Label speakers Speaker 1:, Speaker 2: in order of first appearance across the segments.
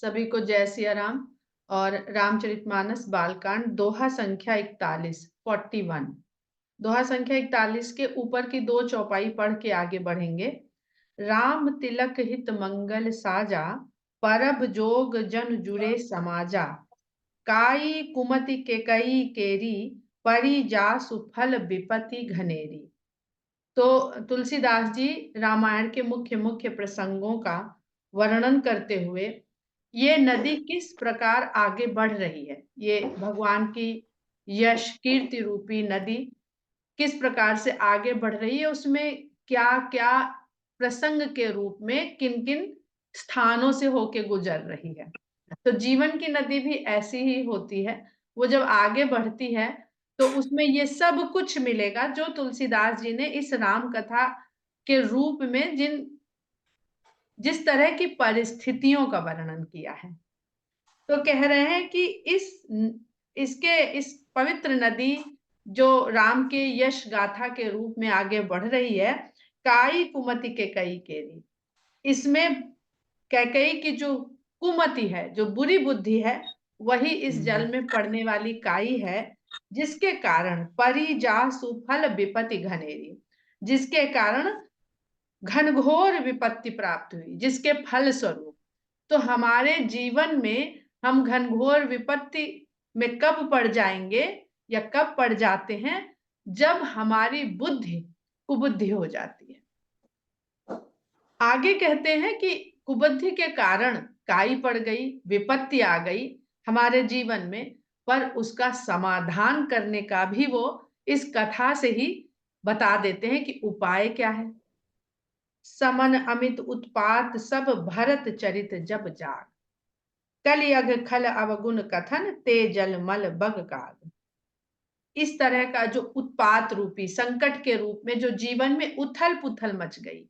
Speaker 1: सभी को जय सिया राम। और रामचरितमानस बालकांड दोहा संख्या 41 41। दोहा संख्या 41 के ऊपर की दो चौपाई पढ़ के आगे बढ़ेंगे। राम तिलक हित मंगल साजा, परब जोग जन जुड़े समाजा। काई कुमति के कई केरी, परी जासु फल विपति घनेरी। तो तुलसीदास जी रामायण के मुख्य मुख्य प्रसंगों का वर्णन करते हुए ये नदी किस प्रकार आगे बढ़ रही है, ये भगवान की यश कीर्ति रूपी नदी किस प्रकार से आगे बढ़ रही है, उसमें क्या क्या प्रसंग के रूप में किन किन स्थानों से होके गुजर रही है। तो जीवन की नदी भी ऐसी ही होती है। वो जब आगे बढ़ती है तो उसमें ये सब कुछ मिलेगा जो तुलसीदास जी ने इस राम कथा के रूप में जिस तरह की परिस्थितियों का वर्णन किया है। तो कह रहे हैं कि इस पवित्र नदी जो राम के यश गाथा के रूप में आगे बढ़ रही है, काई कुमति के कई केरी। इसमें कैकेयी की जो कुमति है, जो बुरी बुद्धि है, वही इस जल में पड़ने वाली काई है, जिसके कारण परी जासु फल विपत्ति घनेरी, जिसके कारण घनघोर विपत्ति प्राप्त हुई, जिसके फल स्वरूप। तो हमारे जीवन में हम घनघोर विपत्ति में कब पड़ जाएंगे या कब पड़ जाते हैं, जब हमारी बुद्धि कुबुद्धि हो जाती है। आगे कहते हैं कि कुबुद्धि के कारण काई पड़ गई, विपत्ति आ गई हमारे जीवन में, पर उसका समाधान करने का भी वो इस कथा से ही बता देते हैं कि उपाय क्या है। समन अमित उत्पात सब भरत चरित जब जाग, कलियग खल अवगुण कथन ते जल मल बग काग। इस तरह का जो उत्पात रूपी संकट के रूप में जो जीवन में उथल पुथल मच गई,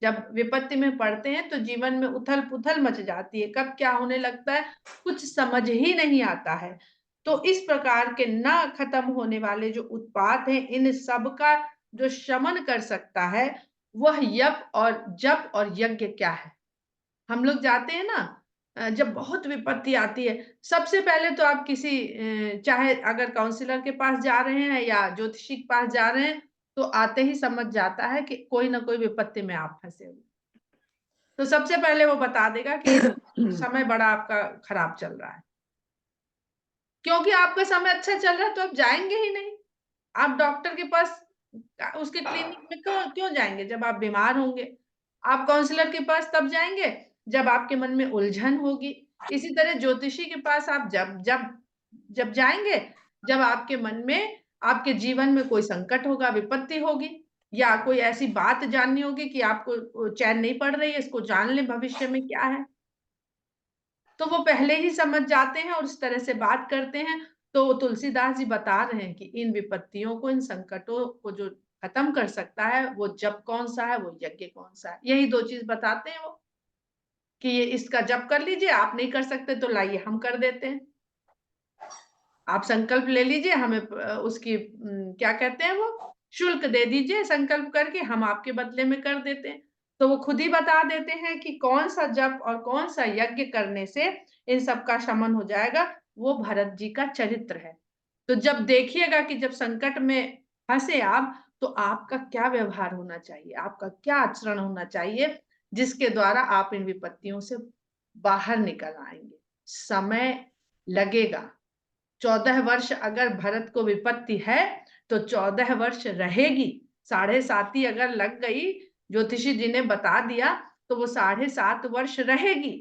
Speaker 1: जब विपत्ति में पड़ते हैं तो जीवन में उथल पुथल मच जाती है, कब क्या होने लगता है कुछ समझ ही नहीं आता है। तो इस प्रकार के ना खत्म होने वाले जो उत्पात हैं, इन सब का जो शमन कर सकता है वह जप और यज्ञ क्या है। हम लोग जाते हैं ना, जब बहुत विपत्ति आती है, सबसे पहले तो आप किसी चाहे अगर काउंसलर के पास जा रहे हैं या ज्योतिषी के पास जा रहे हैं, तो आते ही समझ जाता है कि कोई ना कोई विपत्ति में आप फंसे हुए। तो सबसे पहले वो बता देगा कि समय बड़ा आपका खराब चल रहा है। क्योंकि आपका समय अच्छा चल रहा है तो आप जाएँगे ही नहीं। आप डॉक्टर के पास उसके क्लिनिक में क्यों क्यों जाएँगे जब आप बीमार होंगे? आप काउंसलर के पास तब जाएँगे जब आपके मन में उलझन होगी। इसी तरह ज्योतिषी के पास आप जब जब जब जाएँगे जब आपके मन में आपके जीवन में कोई संकट होगा, विपत्ति होगी या कोई ऐसी बात जाननी होगी कि आपको चैन नहीं पड़ रही है, इसको जान लें भविष्य में क्या है। तो वो पहले ही समझ जाते हैं और उस तरह से बात करते हैं। तो तुलसीदास जी बता रहे हैं कि इन विपत्तियों को, इन संकटों को जो खत्म कर सकता है, वो जप कौन-सा है, वो यज्ञ कौन-सा है। यही 2 चीज़ बताते हैं वो, कि ये इसका जप कर लीजिए, आप नहीं कर सकते तो लाइए हम कर देते हैं। आप संकल्प ले लीजिए, हमें उसकी क्या कहते हैं वो, शुल्क दे दीजिए संकल्प करके, हम आपके बदले में कर देते हैं। तो वो खुद ही बता देते हैं कि कौन-सा जप और कौन-सा यज्ञ करने से इन सब का शमन हो जाएगा, वो भरत जी का चरित्र है। तो जब देखिएगा कि जब संकट में फँसे आप, तो आपका क्या व्यवहार होना चाहिए, आपका क्या आचरण होना चाहिए, जिसके द्वारा आप इन विपत्तियों से बाहर निकल आएँगे। समय लगेगा। 14 वर्ष अगर भरत को विपत्ति है, तो 14 वर्ष रहेगी। साढ़े साती अगर लग गई, ज्योतिषी जी ने बता दिया, तो वो साढ़े 7 वर्ष रहेगी।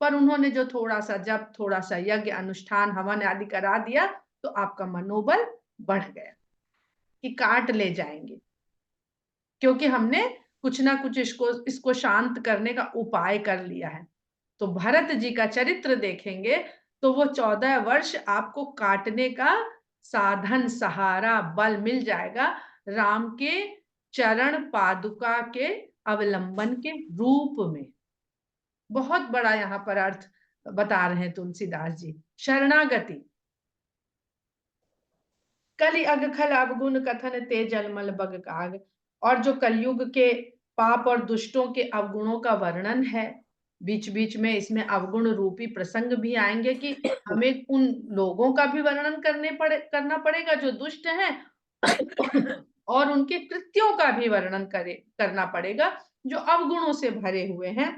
Speaker 1: पर उन्होंने जो थोड़ा-सा जप, थोड़ा-सा यज्ञ, अनुष्ठान, हवन आदि करा दिया, तो आपका मनोबल बढ़ गया, कि काट ले जाएँगे। क्योंकि हमने कुछ ना कुछ इसको शांत करने का उपाय कर लिया है। तो भरत जी का चरित्र देखेंगे तो वो 14 वर्ष आपको काटने का साधन, सहारा, बल मिल जाएगा राम के चरण पादुका के अवलंबन के रूप में। बहुत बड़ा यहाँ पर अर्थ बता रहे हैं तुलसीदास जी। शरणागति। कलि अग खल अवगुण कथन ते जलमल बग काग। और जो कलयुग के पाप और दुष्टों के अवगुणों का वर्णन है, बीच बीच में इसमें अवगुण रूपी प्रसंग भी आएंगे कि हमें उन लोगों का भी वर्णन करना पड़ेगा जो दुष्ट हैं और उनके कृत्यों का भी वर्णन करना पड़ेगा जो अवगुणों से भरे हुए हैं।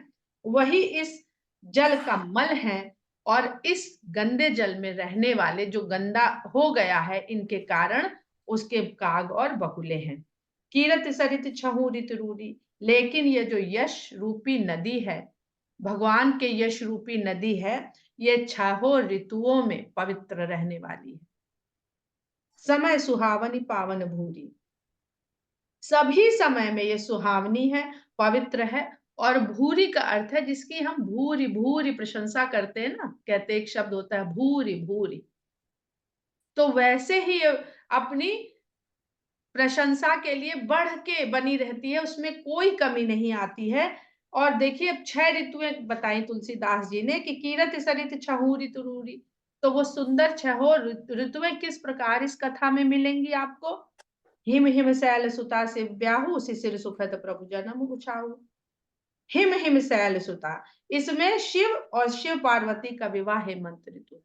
Speaker 1: वही इस जल का मल है और इस गंदे जल में रहने वाले जो गंदा हो गया है इनके कारण उसके काग और बकुले हैं। कीरत सरित छहु रित रूरी, लेकिन ये जो यश रूपी नदी है, भगवान के यश रूपी नदी है, ये छहों ऋतुओं में पवित्र रहने वाली है। समय सुहावनी पावन भूरी, सभी समय में ये सुहावनी है, पवित्र है। और भूरी का अर्थ है जिसकी हम भूरी भूरी प्रशंसा करते हैं ना, कहते एक शब्द होता है भूरी भूरी, तो वैसे ही अपनी प्रशंसा के लिए बढ़ के बनी रहती है, उसमें कोई कमी नहीं आती है। और देखिए अब 6 ऋतुएं बताई तुलसीदास जी ने कि कीरत सरित छहु ऋतु रूरी, तो वो सुंदर छहों ऋतुएं किस प्रकार इस कथा में मिलेंगी आपको। हिम हिम शैल सुता से ब्याहु, शिशिर सुखद प्रभु जन्म उछाहु। हिम हिम शैल सुता, इसमें शिव और शिव पार्वती का विवाह हेमंत ऋतु है।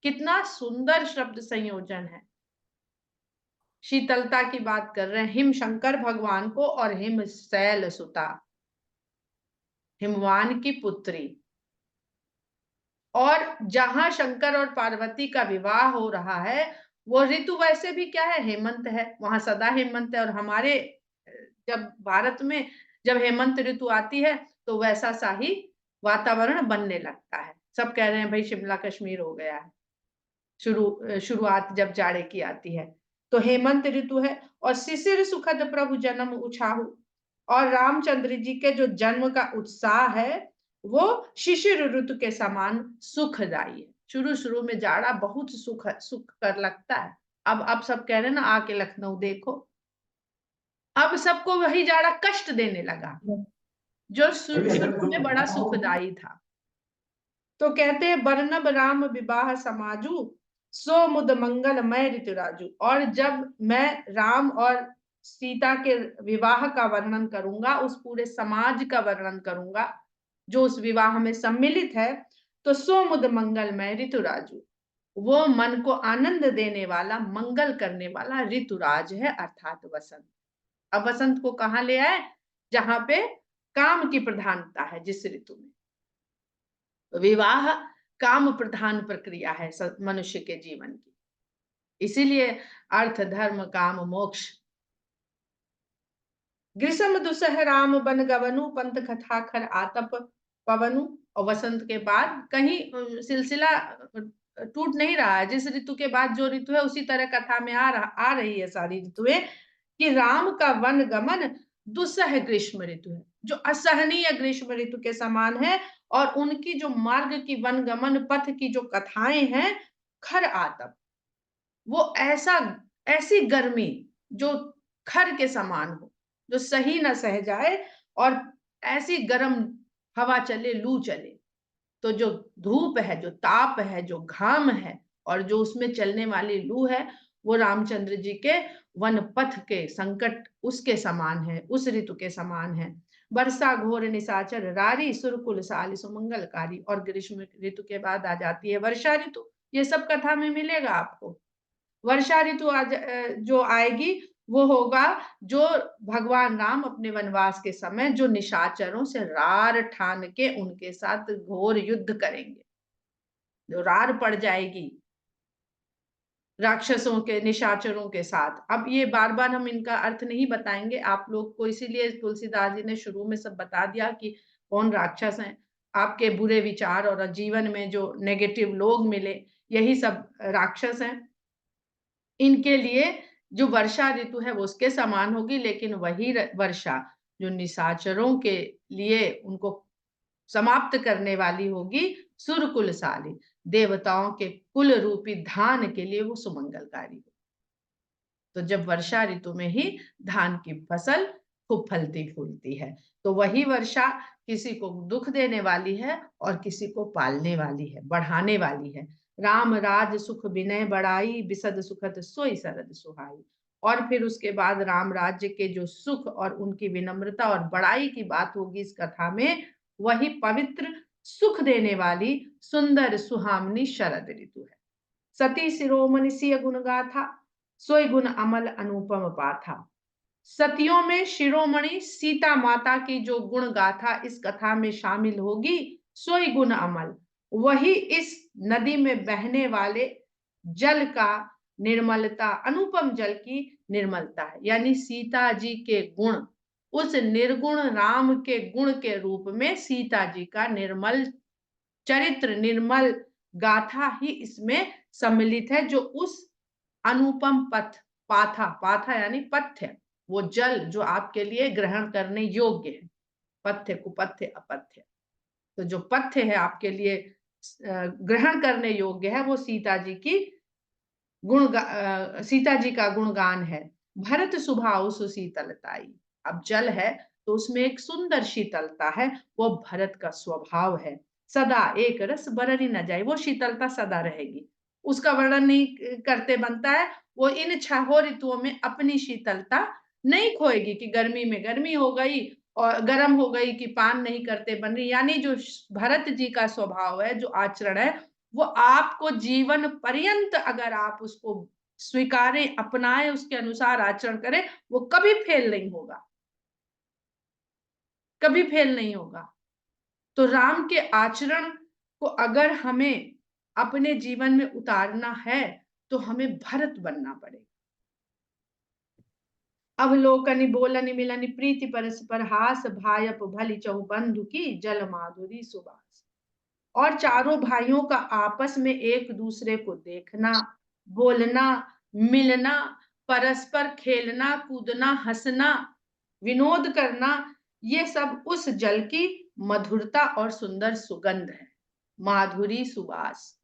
Speaker 1: कितना सुंदर शब्द संयोजन है। शीतलता की बात कर रहे हैं हिम शंकर भगवान को और हिम शैल सुता, हिमवान की पुत्री। और जहां शंकर और पार्वती का विवाह हो रहा है वो ऋतु वैसे भी क्या है, हेमंत है, वहां सदा हेमंत है। और हमारे जब भारत में जब हेमंत ऋतु आती है तो वैसा सा ही वातावरण बनने लगता है। सब कह रहे हैं भाई शिमला कश्मीर हो गया है, शुरुआत जब जाड़े की आती है तो हेमंत ऋतु है। और शिशिर सुखद प्रभु जन्म उछाहु, और रामचंद्र जी के जो जन्म का उत्साह है वो शिशिर ऋतु के समान सुखदायी है। शुरू शुरू में जाड़ा बहुत सुख कर लगता है। अब सब कह रहे हैं ना आके लखनऊ देखो, अब सबको वही जाड़ा कष्ट देने लगा जो शुरू में बड़ा सुखदायी था। तो कहते हैं बरनब राम विवाह समाजू, सो मुद मंगलमय ऋतुराजू। और जब मैं राम और सीता के विवाह का वर्णन करूंगा, उस पूरे समाज का वर्णन करूंगा जो उस विवाह में सम्मिलित है, तो सो मुद मंगलमय ऋतुराजू, वो मन को आनंद देने वाला मंगल करने वाला ऋतुराज है अर्थात वसंत। अब वसंत को कहां ले आए, जहां पे काम की प्रधानता है। जिस ऋतु में विवाह काम प्रधान प्रक्रिया है मनुष्य के जीवन की, इसीलिए अर्थ धर्म काम मोक्ष। ग्रीष्म दुसह राम बन गवनु, पंथ कथा खर आतप पवनु। और वसंत के बाद कहीं सिलसिला टूट नहीं रहा है, जिस ऋतु के बाद जो ऋतु है उसी तरह कथा में आ रही है सारी ऋतुएं, कि राम का वन गमन दुसह ग्रीष्म ऋतु है, जो असहनीय ग्रीष्म ऋतु के समान है। और उनकी जो मार्ग की वन गमन पथ की जो कथाएं हैं, खर आतप, वो ऐसी गर्मी जो खर के समान हो, जो सही न सह जाए, और ऐसी गर्म हवा चले, लू चले, तो जो धूप है, जो ताप है, जो घाम है, और जो उसमें चलने वाली लू है, वो रामचंद्र जी के वन पथ के संकट उसके समान है, उस ऋतु के समान है। वर्षा घोर निशाचर रारी, सुरकुल साल सुमंगलकारी। और ग्रीष्म ऋतु के बाद आ जाती है वर्षा ऋतु। ये सब कथा में मिलेगा आपको। वर्षा ऋतु जो आएगी वो होगा जो भगवान राम अपने वनवास के समय जो निशाचरों से रार ठान के उनके साथ घोर युद्ध करेंगे, जो रार पड़ जाएगी राक्षसों के, निशाचरों के साथ। अब ये बार बार हम इनका अर्थ नहीं बताएंगे आप लोग को, इसीलिए तुलसीदास जी ने शुरू में सब बता दिया कि कौन राक्षस हैं। आपके बुरे विचार और जीवन में जो नेगेटिव लोग मिले, यही सब राक्षस हैं। इनके लिए जो वर्षा ऋतु है वो उसके समान होगी, लेकिन वही वर्षा जो निशाचरों के लिए उनको समाप्त करने वाली होगी, सुरकुल साली, देवताओं के कुल रूपी धान के लिए वो सुमंगलकारी होगी। तो जब वर्षा ऋतु में ही धान की फसल खूब फलती फूलती है, तो वही वर्षा किसी को दुख देने वाली है और किसी को पालने वाली है, बढ़ाने वाली है। राम राज सुख विनय बढ़ाई, बिसद सुखद सोई सरद सुहाई। और फिर उसके बाद राम राज्य के जो सुख और उनकी विनम्रता और बड़ाई की बात होगी इस कथा में, वही पवित्र सुख देने वाली सुंदर सुहावनी शरद ऋतु है। सती शिरोमणि सिय गुण गाथा, सोई गुण अमल अनुपम पाथा। सतियों में शिरोमणि सीता माता की जो गुण गाथा इस कथा में शामिल होगी, सोई गुण अमल, वही इस नदी में बहने वाले जल का निर्मलता, अनुपम जल की निर्मलता है। यानी सीता जी के गुण उस निर्गुण राम के गुण के रूप में सीता जी का निर्मल चरित्र, निर्मल गाथा ही इसमें सम्मिलित है, जो उस अनुपम पथ, पाथा, पाथा यानी पथ्य, वो जल जो आपके लिए ग्रहण करने योग्य है। पथ्य, कुपथ्य, अपथ्य, तो जो पथ्य है आपके लिए ग्रहण करने योग्य है, वो सीता जी की सीता जी का गुणगान है। भरत सुभाव सुशीतलताई, अब जल है तो उसमें एक सुंदर शीतलता है, वो भरत का स्वभाव है। सदा एक रस बरनी न जाए, वो शीतलता सदा रहेगी, उसका वर्णन नहीं करते बनता है। वो इन 6 ऋतुओं में अपनी शीतलता नहीं खोएगी कि गर्मी में गर्मी हो गई और गर्म हो गई कि पान नहीं करते बन रही। यानी जो भरत जी का स्वभाव है, जो आचरण है, वो आपको जीवन पर्यंत अगर आप उसको स्वीकारें, अपनाएं, उसके अनुसार आचरण करें, वो कभी फेल नहीं होगा, कभी फेल नहीं होगा। तो राम के आचरण को अगर हमें अपने जीवन में उतारना है, तो हमें भरत बनना पड़ेगा। अवलोकनि बोलनि मिलनि प्रीति परस्पर हास, भायप भली चहु बंधु की जल माधुरी सुबास। और चारों भाइयों का आपस में एक दूसरे को देखना, बोलना, मिलना, परस्पर खेलना, कूदना, हंसना, विनोद करना, ये सब उस जल की मधुरता और सुंदर सुगंध है, माधुरी सुबास।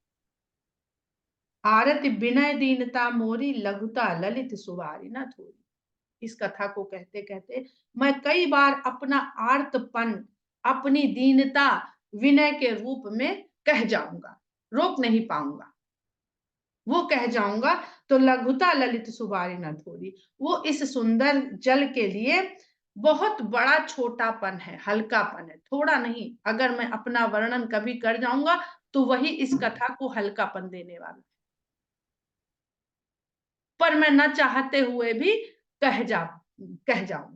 Speaker 1: आरति विनय दीनता मोरी, लघुता ललित सुवारी न थोरी। इस कथा को कहते कहते मैं कई बार अपना आर्तपन, अपनी दीनता विनय के रूप में कह जाऊंगा, रोक नहीं पाऊंगा, वो कह जाऊंगा। तो लघुता ललित सुबारी न थोड़ी, वो इस सुंदर जल के लिए बहुत बड़ा छोटापन है, हल्कापन है, थोड़ा नहीं। अगर मैं अपना वर्णन कभी कर जाऊंगा तो वही इस कथा को हल्कापन देने वाला, पर मैं न चाहते हुए भी कह जाऊं।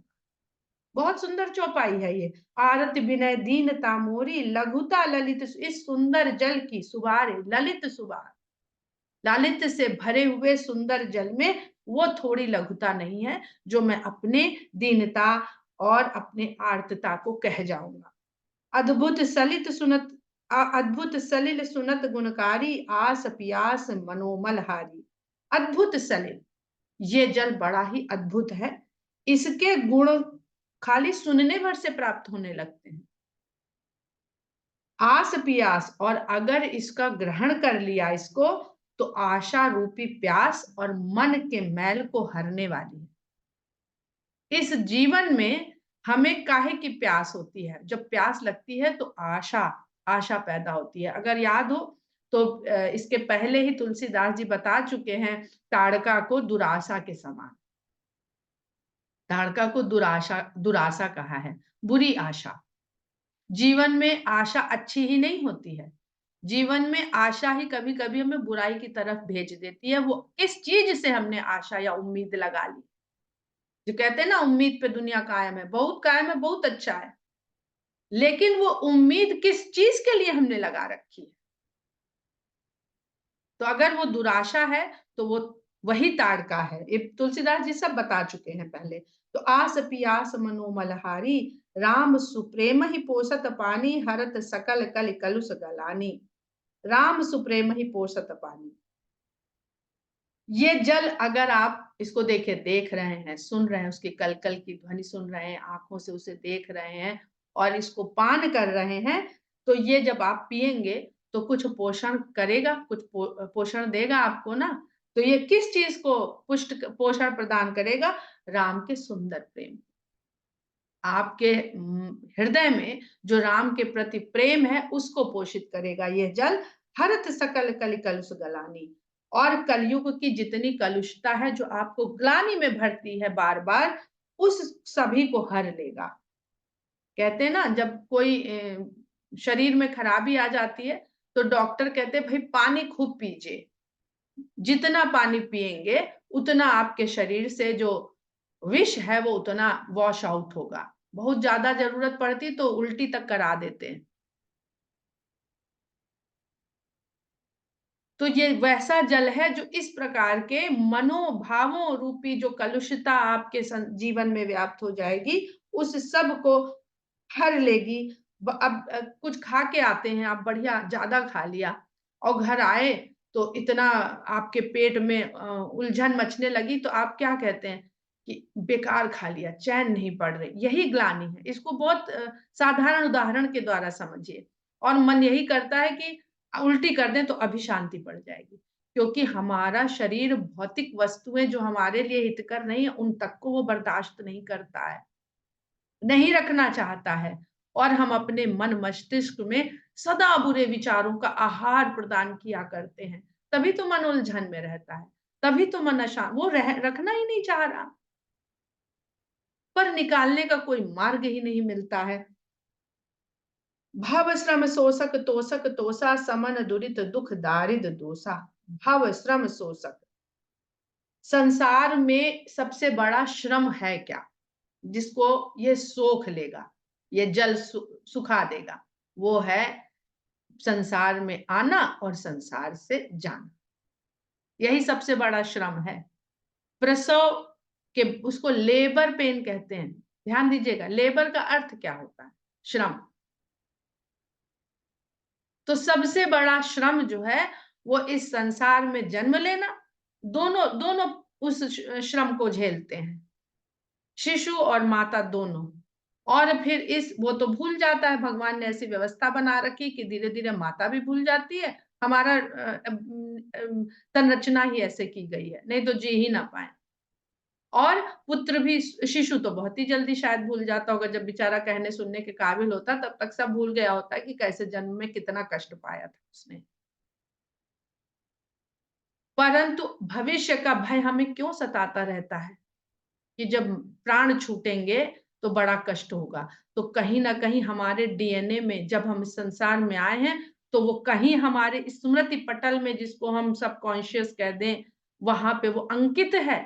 Speaker 1: बहुत सुंदर चौपाई है ये। आरत विनय दीनता मोरी, लघुता ललित, इस सुंदर जल की सुबारे, ललित सुबार, लालित्य से भरे हुए सुंदर जल में वो थोड़ी लघुता नहीं है जो मैं अपने दीनता और अपने आर्तता को कह जाऊंगा। अद्भुत सलित सुनत, अद्भुत सलिल सुनत गुणकारी, आस पियास मनोमल हारी। अद्भुत सलिल, ये जल बड़ा ही अद्भुत है, इसके गुण खाली सुनने भर से प्राप्त होने लगते हैं। आस पियास, और अगर इसका ग्रहण कर लिया इसको, तो आशा रूपी प्यास और मन के मैल को हरने वाली है। इस जीवन में हमें काहे की प्यास होती है? जब प्यास लगती है तो आशा, आशा पैदा होती है। अगर याद हो तो इसके पहले ही तुलसीदास जी बता चुके हैं, ताड़का को दुराशा के समान, ताड़का को दुराशा, दुराशा कहा है, बुरी आशा। जीवन में आशा अच्छी ही नहीं होती है, जीवन में आशा ही कभी कभी हमें बुराई की तरफ भेज देती है। वो किस चीज से हमने आशा या उम्मीद लगा ली, जो कहते हैं ना, उम्मीद पे दुनिया कायम है, बहुत अच्छा है, लेकिन वो उम्मीद किस चीज के लिए हमने लगा रखी है? तो अगर वो दुराशा है तो वो वही ताड़का है। ये तुलसीदास जी सब बता चुके हैं पहले। तो आस पियास मनोमलहारी, राम सुप्रेम ही पोषत पानी, हरत सकल कल कलुष गलानी। राम सुप्रेम ही पोषत पानी, ये जल अगर आप इसको देख रहे हैं, सुन रहे हैं, उसकी कलकल की ध्वनि सुन रहे हैं, आंखों से उसे देख रहे हैं और इसको पान कर रहे हैं, तो ये जब आप पिएंगे तो कुछ पोषण करेगा, कुछ पोषण देगा आपको ना। तो ये किस चीज को पुष्ट पोषण प्रदान करेगा? राम के सुंदर प्रेम, आपके हृदय में जो राम के प्रति प्रेम है उसको पोषित करेगा ये जल। हरत सकल कलि कलुष गलानी, और कलयुग की जितनी कलुषता है जो आपको ग्लानि में भरती है बार बार, उस सभी को हर लेगा। कहते हैं ना, जब कोई शरीर में खराबी आ जाती है तो डॉक्टर कहते हैं भाई पानी खूब पीजिए। जितना पानी पिएंगे उतना आपके शरीर से जो विष है वो उतना वॉश आउट होगा। बहुत ज्यादा जरूरत पड़ती तो उल्टी तक करा देते हैं। तो ये वैसा जल है जो इस प्रकार के मनोभावों रूपी जो कलुषता आपके जीवन में व्याप्त हो जाएगी, उस सब को हर लेगी। अब कुछ खा के आते हैं आप, बढ़िया ज्यादा खा लिया और घर आए तो इतना आपके पेट में उलझन मचने लगी, तो आप क्या कहते हैं कि बेकार खा लिया, चैन नहीं पड़ रही। यही ग्लानि है। इसको बहुत साधारण उदाहरण के द्वारा समझिए। और मन यही करता है कि उल्टी कर दें तो अभी शांति पड़ जाएगी, क्योंकि हमारा शरीर भौतिक वस्तुएं जो हमारे लिए हितकर नहीं है उन तक को वो बर्दाश्त नहीं करता है, नहीं रखना चाहता है। और हम अपने मन मस्तिष्क में सदा बुरे विचारों का आहार प्रदान किया करते हैं। तभी तो मन उलझन में रहता है, तभी तो मन अशांत, वो रखना ही नहीं चाह रहा, पर निकालने का कोई मार्ग ही नहीं मिलता है। भव श्रम शोषक तोषक तोषा समन दुरित दुख दारिद दोषा। भव श्रम शोषक, संसार में सबसे बड़ा श्रम है क्या, जिसको ये सोख लेगा, ये जल सुखा देगा, वो है संसार में आना और संसार से जाना। यही सबसे बड़ा श्रम है। प्रसव के उसको लेबर पेन कहते हैं। ध्यान दीजिएगा, लेबर का अर्थ क्या होता है, श्रम। तो सबसे बड़ा श्रम जो है वो इस संसार में जन्म लेना, दोनों दोनों उस श्रम को झेलते हैं, शिशु और माता दोनों। और फिर इस वो तो भूल जाता है, भगवान ने ऐसी व्यवस्था बना रखी कि धीरे धीरे माता भी भूल जाती है। हमारा संरचना ही ऐसे की गई है, नहीं तो जी ही ना पाए। और पुत्र भी, शिशु तो बहुत ही जल्दी शायद भूल जाता होगा, जब बेचारा कहने सुनने के काबिल होता तब तक सब भूल गया होता है कि कैसे जन्म में कितना कष्ट पाया था उसने। परंतु भविष्य का भय हमें क्यों सताता रहता है कि जब प्राण छूटेंगे तो बड़ा कष्ट होगा। तो कहीं ना कहीं हमारे डीएनए में, जब हम इस संसार में आए हैं, तो वो कहीं हमारे स्मृति पटल में, जिसको हम सबकॉन्शियस कह दें, वहां पे वो अंकित है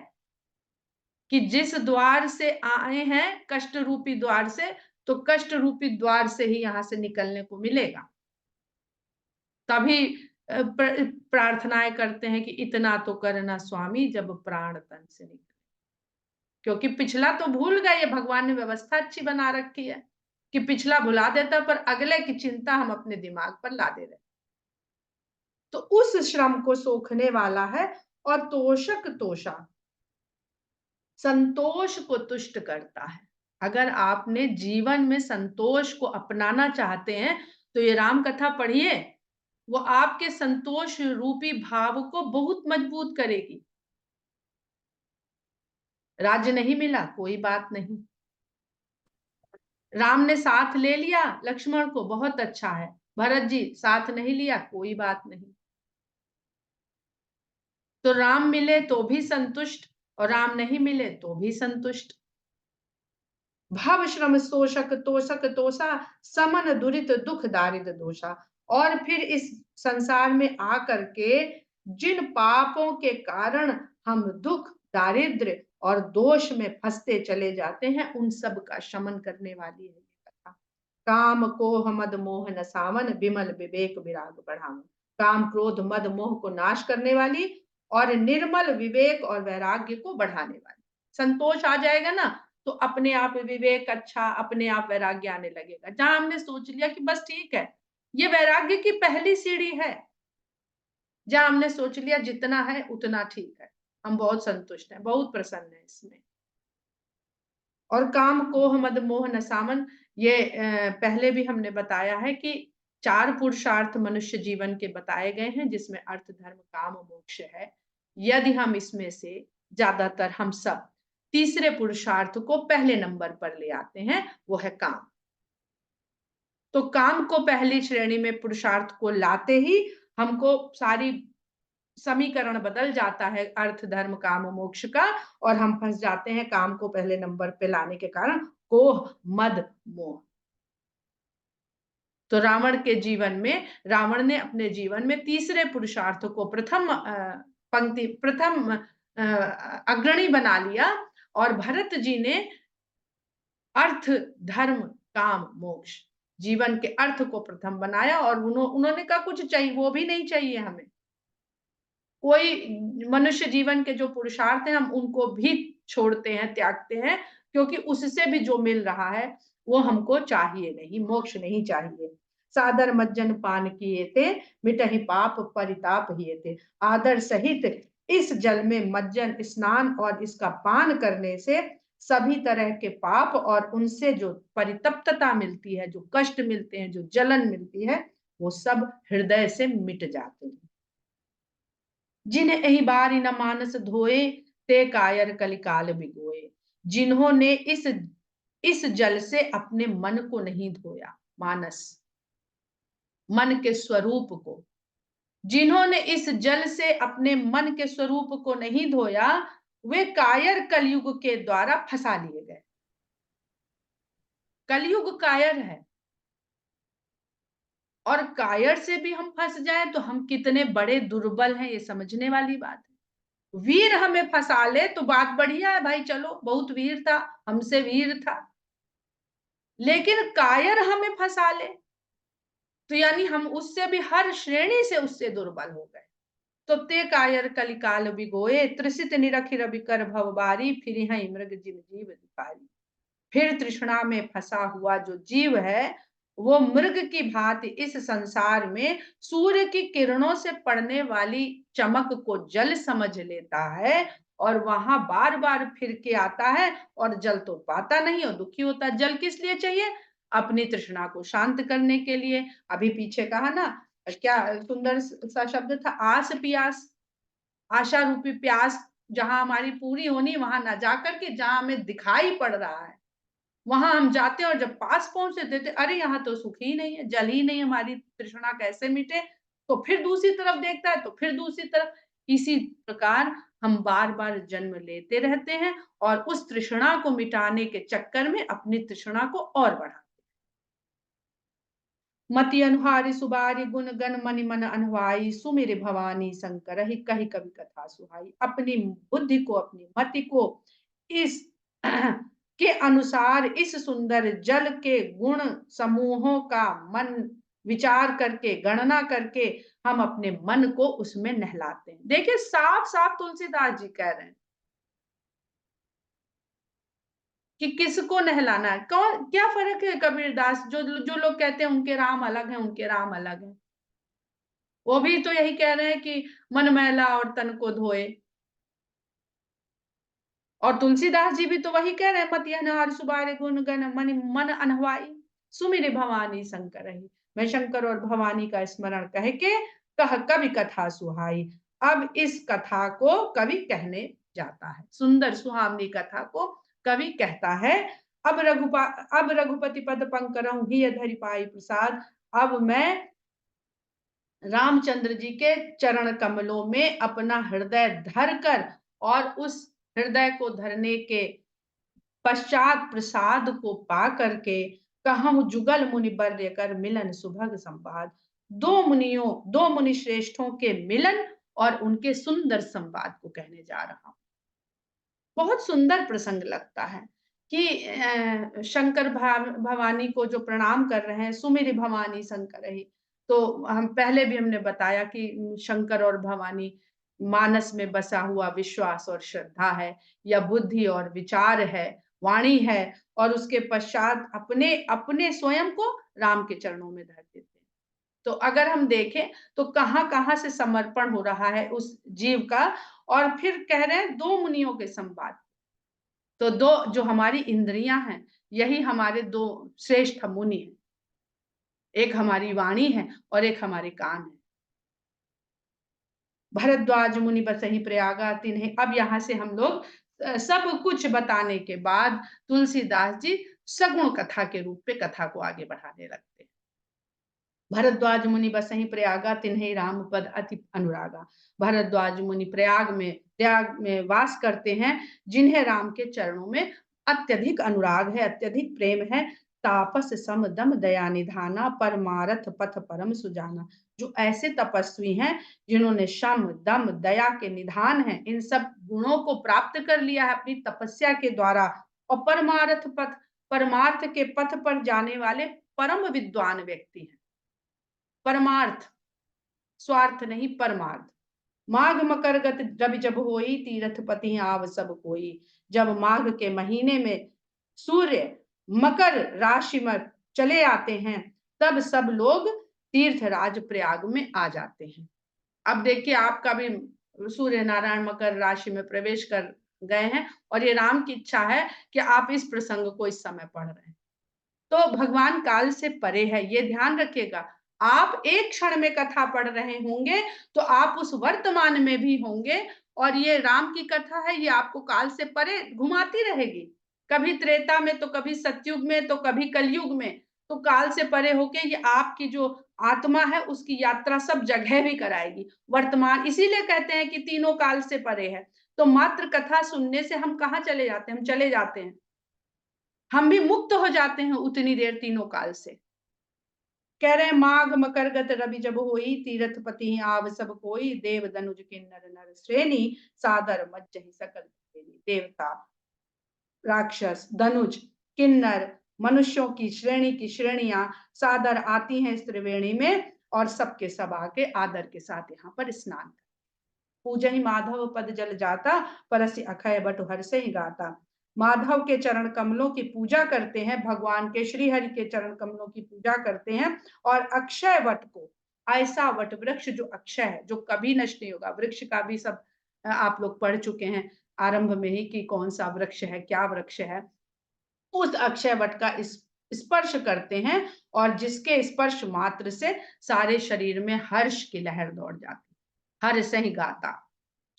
Speaker 1: कि जिस द्वार से आए हैं, कष्ट रूपी द्वार से, तो कष्ट रूपी द्वार से ही यहां से निकलने को मिलेगा। तभी प्रार्थनाएं करते हैं कि इतना तो करना स्वामी जब प्राण तन से निकले। क्योंकि पिछला तो भूल गए, ये भगवान ने व्यवस्था अच्छी बना रखी है कि पिछला भुला देता, पर अगले की चिंता हम अपने दिमाग पर ला दे रहे। तो उस श्रम को सोखने वाला है। और तोषक तोषा, संतोष को तुष्ट करता है। अगर आपने जीवन में संतोष को अपनाना चाहते हैं तो ये राम कथा पढ़िए, वो आपके संतोष रूपी भाव को बहुत मजबूत करेगी। राज्य नहीं मिला कोई बात नहीं, राम ने साथ ले लिया लक्ष्मण को, बहुत अच्छा है। भरत जी साथ नहीं लिया, कोई बात नहीं। तो राम मिले तो भी संतुष्ट और राम नहीं मिले तो भी संतुष्ट। भव श्रम शोषक तोषक तोषा समन दुरित दुख दारिद दोषा। और फिर इस संसार में आकर के जिन पापों के कारण हम दुख, दारिद्र्य और दोष में फंसते चले जाते हैं, उन सब का शमन करने वाली है ये कथा। काम कोह मद मोह नसावन विमल विवेक विराग बढ़ावन। काम क्रोध मद मोह को नाश करने वाली और निर्मल विवेक और वैराग्य को बढ़ाने वाली। संतोष आ जाएगा ना, तो अपने आप विवेक अच्छा, अपने आप वैराग्य आने लगेगा। जहां हमने सोच लिया कि बस ठीक है, ये वैराग्य की पहली सीढ़ी है, जहां हमने सोच लिया जितना है उतना ठीक है, हम बहुत संतुष्ट हैं, बहुत प्रसन्न हैं इसमें। और काम कोह मद मोह नसामन, ये पहले भी हमने बताया है कि 4 पुरुषार्थ मनुष्य जीवन के बताए गए हैं, जिसमें अर्थ धर्म काम मोक्ष है। यदि हम इसमें से ज्यादातर हम सब तीसरे पुरुषार्थ को पहले नंबर पर ले आते हैं, वो है काम। तो काम को पहली श्रेणी में पुरुषार्थ को लाते ही हमको सारी समीकरण बदल जाता है अर्थ धर्म काम मोक्ष का, और हम फंस जाते हैं काम को पहले नंबर पे लाने के कारण, कोह मद मोह। तो रावण के जीवन में, रावण ने अपने जीवन में तीसरे पुरुषार्थ को प्रथम अग्रणी बना लिया, और भरत जी ने अर्थ, धर्म, काम, मोक्ष, जीवन के अर्थ को प्रथम बनाया। और उन्होंने कहा कुछ चाहिए, वो भी नहीं चाहिए हमें, कोई मनुष्य जीवन के जो पुरुषार्थ हैं हम उनको भी छोड़ते हैं, त्यागते हैं, क्योंकि उससे भी जो मिल रहा है वो हमको चाहिए नहीं, मोक्ष नहीं चाहिए। सादर मज्जन पान किए थे, मिटहि पाप परिताप हिए थे। आदर सहित इस जल में मज्जन स्नान और इसका पान करने से सभी तरह के पाप और उनसे जो परितप्तता मिलती है, जो कष्ट मिलते हैं, जो जलन मिलती है, वो सब हृदय से मिट जाते हैं। जिन्हें यही बारी न मानस धोए, ते कायर कलिकाल बिगोए। जिन्होंने इस जल से अपने मन को नहीं धोया, मानस, मन के स्वरूप को, जिन्होंने इस जल से अपने मन के स्वरूप को नहीं धोया, वे कायर कलयुग के द्वारा फंसा लिए गए। कलयुग कायर है, और कायर से भी हम फंस जाएं तो हम कितने बड़े दुर्बल हैं, ये समझने वाली बात है। वीर हमें फंसा ले तो बात बढ़िया है भाई, चलो बहुत वीर था, हमसे वीर था, लेकिन कायर हमें फंसा ले तो यानी हम उससे भी हर श्रेणी से उससे दुर्बल हो गए। तो ते कायर कलिकाल बिगोए, तृषित निरखि रवि कर भवबारी, फिर हैं मृग जिम जीव दिखारी। फिर तृष्णा में फंसा हुआ जो जीव है वो मृग की भांति इस संसार में सूर्य की किरणों से पड़ने वाली चमक को जल समझ लेता है, और वहां बार बार फिर के आता है और जल तो पाता नहीं और दुखी होता है। जल किस लिए चाहिए? अपनी तृष्णा को शांत करने के लिए। अभी पीछे कहा ना, क्या सुंदर सा शब्द था, आस पियास, आशा रूपी प्यास जहां हमारी पूरी होनी, वहां ना जाकर के जहां हमें दिखाई पड़ रहा है वहां हम जाते हैं, और जब पास पहुंचे देते अरे यहाँ तो सुख ही नहीं है, जल ही नहीं, हमारी तृष्णा कैसे मिटे? तो फिर दूसरी तरफ देखता है तो फिर दूसरी तरफ, इसी प्रकार हम बार बार जन्म लेते रहते हैं और उस तृष्णा को मिटाने के चक्कर में अपनी तृष्णा को और बढ़ाते हैं। मति अनुहारी सुबारी गुण गण मनि मन अनुवाई, सुमिर भवानी शंकर ही कही कवि कथा सुहाई। अपनी बुद्धि को, अपनी मति को इस के अनुसार इस सुंदर जल के गुण समूहों का मन विचार करके, गणना करके हम अपने मन को उसमें नहलाते हैं। देखिए साफ साफ तुलसीदास जी कह रहे हैं कि किसको नहलाना है, कौन, क्या फर्क है? कबीरदास, जो जो लोग कहते हैं उनके राम अलग हैं, उनके राम अलग हैं, वो भी तो यही कह रहे हैं कि मन मैला और तन को धोए। और तुलसीदास जी भी तो वही कह रहे हैं, मति अनहार सुबारे गुण गण मन मन अनहवाई, सुमिरे भवानी शंकर ही। मैं शंकर और भवानी का स्मरण कह के कह कवि कथा सुहाई। अब इस कथा को कवि कहने जाता है, सुंदर सुहावनी कथा को कवि कहता है। अब रघुपति पद पंकरऊं ही धरि पाई प्रसाद। अब मैं रामचंद्र जी के चरण कमलों में अपना हृदय धर कर, और उस हृदय को धरने के पश्चात प्रसाद को पा करके कहूं जुगल मुनि वर्य कर मिलन सुभग संवाद। दो मुनि श्रेष्ठों के मिलन और उनके सुंदर संवाद को कहने जा रहा हूं। बहुत सुंदर प्रसंग लगता है कि शंकर भवानी को जो प्रणाम कर रहे हैं, सुमिर भवानी शंकर ही। तो हम पहले भी हमने बताया कि शंकर और भवानी मानस में बसा हुआ विश्वास और श्रद्धा है, या बुद्धि और विचार है, वाणी है, और उसके पश्चात अपने अपने स्वयं को राम के चरणों में धर देते हैं। तो अगर हम देखें तो कहां कहां से समर्पण हो रहा है उस जीव का। और फिर कह रहे हैं दो मुनियों के संवाद। तो दो जो हमारी इंद्रियां हैं, यही हमारे दो श्रेष्ठ मुनि हैं, एक हमारी वाणी है और एक हमारे कान है। भरद्वाज मुनि बसहि प्रयागा तिन्हे। अब यहाँ से हम लोग सब कुछ बताने के बाद तुलसीदास जी सगुण कथा के रूप में कथा को आगे बढ़ाने लगते हैं। भरद्वाज मुनि बसहि प्रयागा तिन्हे राम पद अति अनुरागा। भरद्वाज मुनि प्रयाग में वास करते हैं, जिन्हें राम के चरणों में अत्यधिक अनुराग है, अत्यधिक प्रेम है। तापस सम दम दया निधाना परमारथ पथ परम सुजाना। जो ऐसे तपस्वी हैं जिन्होंने शम दम दया के निधान हैं, इन सब गुणों को प्राप्त कर लिया है अपनी तपस्या के द्वारा, और परमार्थ के पथ पर जाने वाले परम विद्वान व्यक्ति हैं। परमार्थ, स्वार्थ नहीं, परमार्थ। माघ मकर गत रवि जब होई, तीर्थ पति आव सब कोई। जब माघ के महीने में सूर्य मकर राशि में चले आते हैं, तब सब लोग तीर्थराज प्रयाग में आ जाते हैं। अब देखिए, आपका भी सूर्य नारायण मकर राशि में प्रवेश कर गए हैं, और ये राम की इच्छा है कि आप इस प्रसंग को इस समय पढ़ रहे हैं। तो भगवान काल से परे है, ये ध्यान रखिएगा। आप एक क्षण में कथा पढ़ रहे होंगे तो आप उस वर्तमान में भी होंगे, और ये राम की कथा है, ये आपको काल से परे घुमाती रहेगी। कभी त्रेता में, तो कभी सतयुग में, तो कभी कलयुग में। तो काल से परे होके ये आपकी जो आत्मा है उसकी यात्रा सब जगह भी कराएगी। वर्तमान, इसीलिए कहते हैं कि तीनों काल से परे है। तो मात्र कथा सुनने से हम कहाँ चले जाते हैं? हम चले जाते हैं, हम भी मुक्त हो जाते हैं उतनी देर तीनों काल से। कह रहे हैं माघ मकर गत रवि जब होई, तीर्थ पति आव सब कोई। देव दनुज किन्नर नर श्रेणी, सादर मज्जहि सकल श्रेणी। देवता, राक्षस, धनुज, किन्नर, मनुष्यों की श्रेणियां सादर आती हैं इस त्रिवेणी में, और सबके सब आके आदर के साथ यहाँ पर स्नान कर। पूजहि माधव पद जल जाता, परसि अखय बटु हर्षहि गाता। माधव के चरण कमलों की पूजा करते हैं, भगवान के श्री हरि के चरण कमलों की पूजा करते हैं, और अक्षय वट को, ऐसा वट वृक्ष जो अक्षय है, जो कभी नष्ट नहीं होगा। वृक्ष का भी सब आप लोग पढ़ चुके हैं आरंभ में ही कि कौन सा वृक्ष है, क्या वृक्ष है। उस अक्षय वट का स्पर्श करते हैं, और जिसके स्पर्श मात्र से सारे शरीर में हर्ष की लहर दौड़ जाती, हर्ष ही गाता,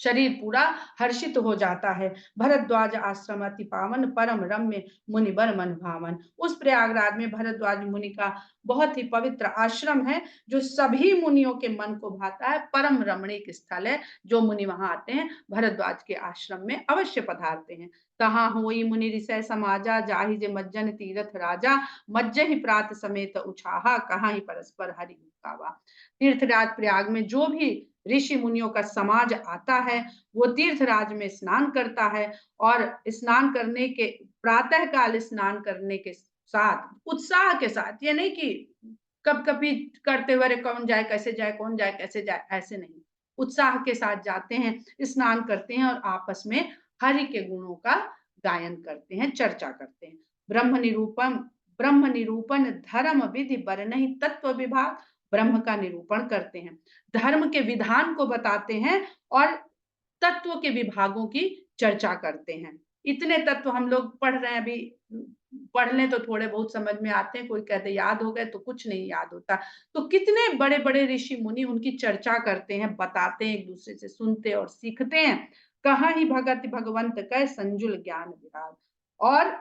Speaker 1: शरीर पूरा हर्षित हो जाता है। भरद्वाज आश्रम अति पावन, परम रम्य मुनि बर मन भावन। उस प्रयागराज में भरद्वाज मुनि का बहुत ही पवित्र आश्रम है, जो सभी मुनियों के मन को भाता है। परम रमणीक स्थल है। जो मुनि वहां आते हैं भरद्वाज के आश्रम में अवश्य पधारते हैं। तहाँ होई मुनि ऋषय समाजा, जाहि जे मज्जन तीर्थ राजा। मज्जहि प्रात समेत उछाहा, कहाँ ही परस्पर हरि गावा। तीर्थराज प्रयाग में जो भी ऋषि मुनियों का समाज आता है, वो तीर्थराज में स्नान करता है, और स्नान करने के, प्रातः काल स्नान करने के साथ, उत्साह के साथ, ये नहीं कि कब कभी करते हुए कौन जाए कैसे जाए, कौन जाए कैसे जाए, ऐसे नहीं, उत्साह के साथ जाते हैं, स्नान करते हैं, और आपस में हरि के गुणों का गायन करते हैं, चर्चा करते हैं। ब्रह्म निरूपण धर्म विधि बरनहि तत्व विभाग। ब्रह्म का निरूपण करते हैं, धर्म के विधान को बताते हैं, और तत्व के विभागों की चर्चा करते हैं। इतने तत्व हम लोग पढ़ रहे हैं अभी, पढ़ लें तो थोड़े बहुत समझ में आते हैं, कोई कहते याद हो गए, तो कुछ नहीं याद होता। तो कितने बड़े बड़े ऋषि मुनि उनकी चर्चा करते हैं, बताते हैं, एक दूसरे से सुनते और सीखते हैं। कहाँ ही भगत भगवंत कै संजुल ज्ञान विराग। और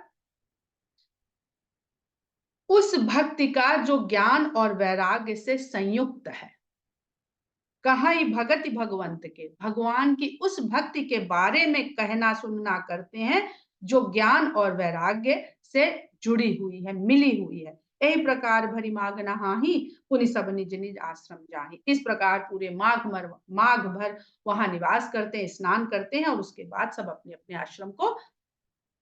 Speaker 1: उस भक्ति का जो ज्ञान और वैराग्य से संयुक्त है, कहाँ ही भगति भगवंत के, भगवान की उस भक्ति के बारे में कहना सुनना करते हैं, जो ज्ञान और वैराग्य से जुड़ी हुई है, मिली हुई है। यही प्रकार भरी माघ नहाही, पुनि सब निज निज आश्रम जाहि। इस प्रकार पूरे माघ भर वहां निवास करते हैं, स्नान करते हैं, और उसके बाद सब अपने अपने आश्रम को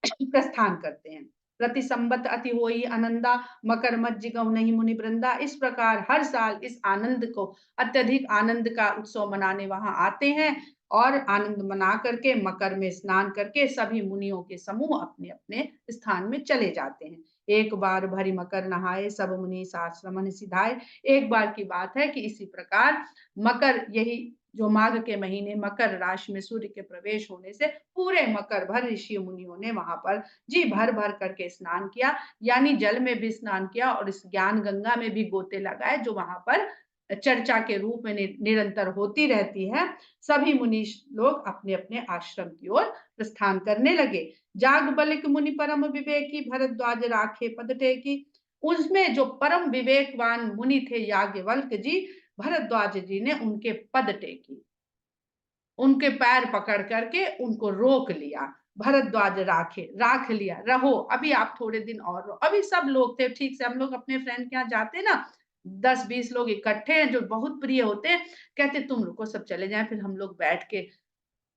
Speaker 1: प्रस्थान करते हैं। प्रति संबत अति होई आनंदा, मकर मज्ज गौ नहीं मुनि वृंदा। इस प्रकार हर साल इस आनंद को, अत्यधिक आनंद का उत्सव मनाने वहां आते हैं, और आनंद मना करके मकर में स्नान करके सभी मुनियों के समूह अपने अपने स्थान में चले जाते हैं। एक बार भरी मकर नहाए, सब मुनि आश्रमन सिधाए। एक बार की बात है कि इसी प्रकार मकर, यही जो माघ के महीने मकर राशि में सूर्य के प्रवेश होने से पूरे मकर भर ऋषि मुनियों ने वहां पर जी भर भर करके स्नान किया, यानी जल में भी स्नान किया, और इस ज्ञान गंगा में भी गोते लगाए, जो वहां पर चर्चा के रूप में निरंतर होती रहती है। सभी मुनि लोग अपने अपने आश्रम की ओर प्रस्थान करने लगे। जाग बलिक मुनि परम विवेकी, भरद्वाज राखे पद टेकी। उसमें जो परम विवेकवान मुनि थे याज्ञवल्क्य जी, भरद्वाज जी ने उनके पद टेकी, उनके पैर पकड़ करके उनको रोक लिया। भरद्वाज राख लिया, रहो अभी आप थोड़े दिन और रहो। अभी सब लोग थे ठीक से, हम लोग अपने फ्रेंड के यहाँ जाते ना, 10-20 लोग इकट्ठे हैं जो बहुत प्रिय होते हैं, कहते तुम रुको सब चले जाएं, फिर हम लोग बैठ के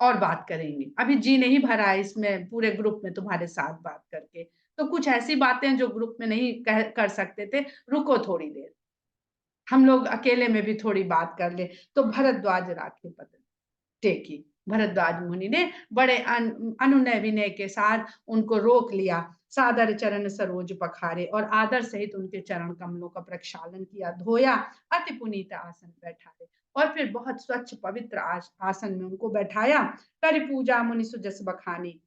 Speaker 1: और बात करेंगे, अभी जी नहीं भरा है इसमें पूरे ग्रुप में तुम्हारे साथ बात करके। तो कुछ ऐसी बातें जो ग्रुप में नहीं कर सकते थे, रुको थोड़ी देर, हम लोग अकेले में भी थोड़ी बात कर ले। तो भरद्वाज राखे पद टेकी, भरद्वाज मुनि ने बड़े अनुनय विनय के साथ उनको रोक लिया। सादर चरण सरोज पखारे, और आदर सहित उनके चरण कमलों का प्रक्षालन किया, धोया, अति पुनीत आसन बैठाए, और फिर बहुत स्वच्छ पवित्र आसन में उनको बैठाया। कर पूजा मुनि सुजस बखानी,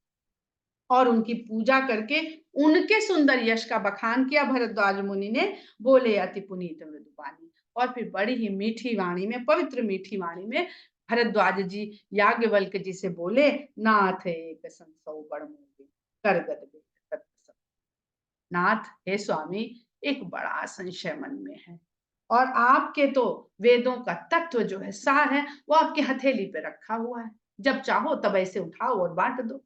Speaker 1: और उनकी पूजा करके उनके सुंदर यश का बखान किया भरद्वाज मुनि ने। बोले अति पुनीत मृदुबानी, और फिर बड़ी ही मीठी वाणी में, पवित्र मीठी वाणी में भरद्वाज जी याज्ञवल्क्य जी से बोले, नाथ एक संसौ बड़ मोहि करगत वेद तत्व सब। नाथ हे स्वामी, एक बड़ा संशय मन में है, और आपके तो वेदों का तत्व जो है, सार है, वो आपकी हथेली पे रखा हुआ है, जब चाहो तब ऐसे उठाओ और बांट दो।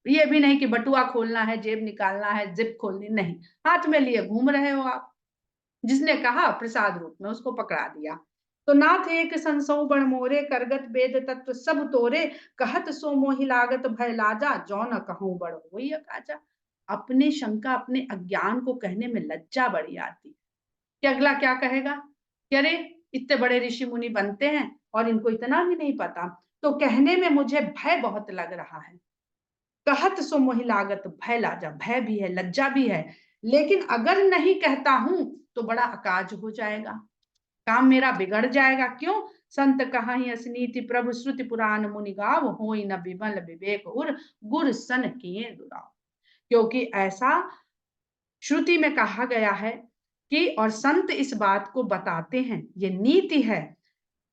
Speaker 1: ये भी नहीं कि बटुआ खोलना है, जेब निकालना है, जिप खोलनी नहीं, हाथ में लिए घूम रहे हो आप। जिसने कहा प्रसाद रूप में उसको पकड़ा दिया। तो नाथ एक संसौ बण मोरे, करगत वेद तत्व सब तोरे, कहत सो मोहि लागत भय लाजा, जो न कहूं बड़ होई अकाजा। अपने शंका, अपने अज्ञान को कहने में लज्जा बड़ी आती, कि अगला क्या कहेगा कि अरे इतने बड़े ऋषि मुनि बनते हैं और इनको इतना भी नहीं पता। तो कहने में मुझे भय बहुत लग रहा है। कहत सो मोहि लागत भय लाजा, भय भी है, लज्जा भी है, लेकिन अगर नहीं कहता हूं तो बड़ा अकाज हो जाएगा, काम मेरा बिगड़ जाएगा। क्यों? संत कहाहि असनीति प्रभु, श्रुति पुराण मुनि गाव, होई न विमल विवेक उर, गुर सन किए दुराव। क्योंकि ऐसा श्रुति में कहा गया है कि, और संत इस बात को बताते हैं, ये नीति है,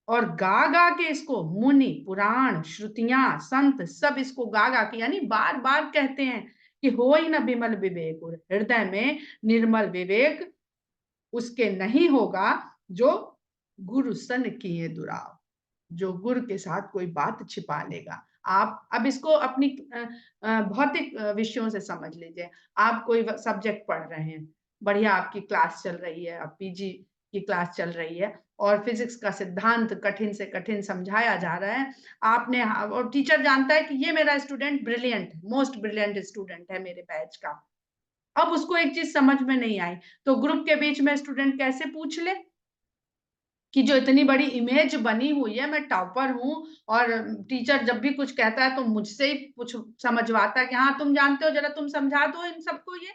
Speaker 1: और गा गा के इसको मुनि, पुराण, श्रुतियां, संत सब इसको गा गा के, यानी बार बार कहते हैं कि हो ही न विमल विवेक, हृदय में निर्मल विवेक उसके नहीं होगा जो गुरु सन किए दुराव, जो गुरु के साथ कोई बात छिपा लेगा। आप अब इसको अपनी भौतिक विषयों से समझ लीजिए। आप कोई सब्जेक्ट पढ़ रहे हैं, बढ़िया आपकी क्लास चल रही है, अब पीजी की क्लास चल रही है, और फिजिक्स का सिद्धांत कठिन से कठिन समझाया जा रहा है। आपने, और टीचर जानता है कि ये मेरा student brilliant, most brilliant student है मेरे बैच का। अब उसको एक चीज समझ में नहीं आई, तो ग्रुप के बीच में स्टूडेंट कैसे पूछ ले कि जो इतनी बड़ी इमेज बनी हुई है, मैं टॉपर हूँ, और टीचर जब भी कुछ कहता है तो मुझसे ही कुछ समझवाता है कि हाँ तुम जानते हो, जरा तुम समझा दो इन सबको ये।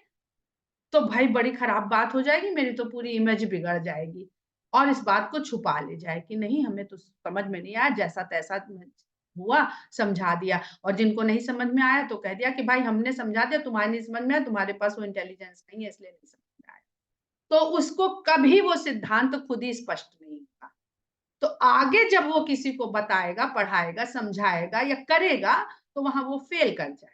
Speaker 1: तो भाई बड़ी खराब बात हो जाएगी, मेरी तो पूरी इमेज बिगड़ जाएगी, और इस बात को छुपा ले जाए कि नहीं हमें तो समझ में नहीं आया, जैसा तैसा हुआ, समझा दिया। और जिनको नहीं समझ में आया तो कह दिया कि भाई हमने समझा दिया, तुम्हारे नहीं समझ में आया, तुम्हारे पास वो इंटेलिजेंस नहीं है इसलिए नहीं समझ में आया। तो उसको कभी वो सिद्धांत खुद ही स्पष्ट नहीं होगा। तो आगे जब वो किसी को बताएगा, पढ़ाएगा, समझाएगा या करेगा, तो वहां वो फेल कर जाएगा।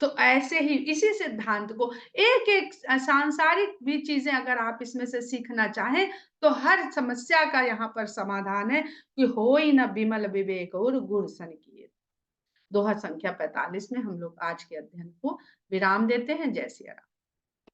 Speaker 1: तो ऐसे ही इसी सिद्धांत को एक-एक सांसारिक भी चीज़ें अगर आप इसमें से सीखना चाहें, तो हर समस्या का यहाँ पर समाधान है कि होई न बिमल विवेक और गुर सन किए। दोहा संख्या 45 में हम लोग आज के अध्ययन को विराम देते हैं। जय सिया राम।